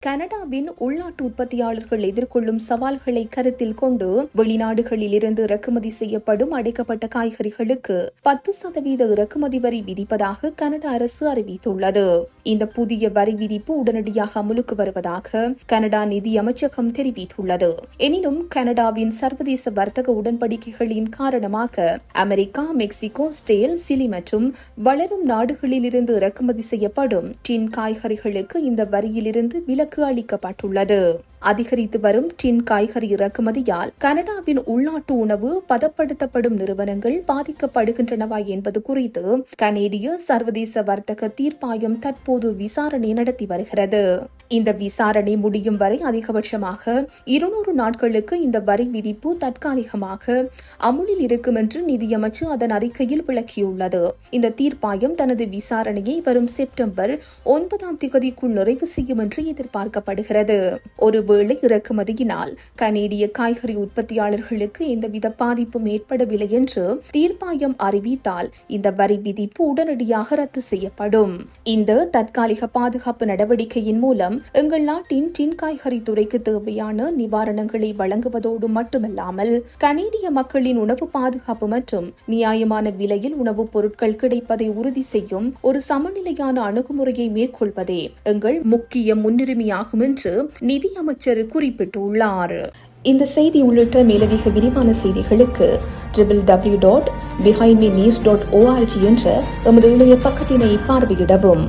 கனடாவின் உள்நாட்டு உற்பத்தியாளர்கள் எதிர்கொள்ளும் சவால்களை கருத்தில் கொண்டு வெளிநாடுகளில் இருந்து இறக்குமதி செய்யப்படும் அடைக்கப்பட்ட காய்கறிகளுக்கு 10% இறக்குமதி வரி விதிப்பதாக கனடா அரசு அறிவித்துள்ளது. இந்த புதிய வரி விதிப்பு உடனடியாக அமலுக்கு வருவதாக கனடா நிதி அமைச்சகம் தெரிவித்துள்ளது. எனினும் கனடாவின் சர்வதேச வர்த்தக உடன்படிக்கைகளின் காரணமாக அமெரிக்கா, மெக்சிகோ, ஸ்டேல், சிலி மற்றும் வளரும் நாடுகளில் இருந்து இறக்குமதி செய்யப்படும் டின் காய்கறிகளுக்கு இந்த வரியிலிருந்து விலக்கு அளிக்கப்பட்டுள்ளது. அதிகரித்து வரும் டின் காய்கறி இறக்குமதியால் கனடாவின் உள்நாட்டு உணவு பதப்படுத்தப்படும் நிறுவனங்கள் பாதிக்கப்படுகின்றனவா என்பது குறித்து கனேடிய சர்வதேச வர்த்தக தீர்ப்பாயம் தற்போது விசாரணை நடத்தி வருகிறது. இந்த விசாரணை முடியும் வரை அதிகபட்சமாக 200 நாட்களுக்கு இந்த வரி விதிப்பு தற்காலிகமாக அமுலில் இருக்கும் என்று நிதியமைச்சு அதன் அறிக்கையில் விளக்கியுள்ளது. இந்த தீர்ப்பாயம் தனது விசாரணையை வரும் செப்டம்பர் 9 நிறைவு செய்யும் என்று எதிர்பார்க்கப்படுகிறது. ஒருவேளை இறக்குமதியினால் கனேடிய காய்கறி உற்பத்தியாளர்களுக்கு எந்தவித பாதிப்பும் ஏற்படவில்லை என்று தீர்ப்பாயம் அறிவித்தால் இந்த வரி விதிப்பு உடனடியாக ரத்து செய்யப்படும். இந்த தற்காலிக பாதுகாப்பு நடவடிக்கையின் மூலம் எங்கள் நாட்டின் டின் காய்கறி துறைக்கு தேவையான நிவாரணங்களை வழங்குவதோடு மட்டுமல்லாமல் கனேடிய மக்களின் உணவு பாதுகாப்பு மற்றும் நியாயமான விலையில் உணவுப் பொருட்கள் கிடைப்பதை உறுதி செய்யும் ஒரு சமநிலையான அணுகுமுறையை மேற்கொள்வதே எங்கள் முக்கிய முன்னுரிமையாகும் என்று நிதி அமைச்சர் குறிப்பிட்டுள்ளார். இந்த செய்தி உள்ளிட்ட மேலதிக விரிவான செய்திகளுக்கு www.behindmenews.org என்ற எமது இணைய பக்கத்தினை பார்வையிடவும்.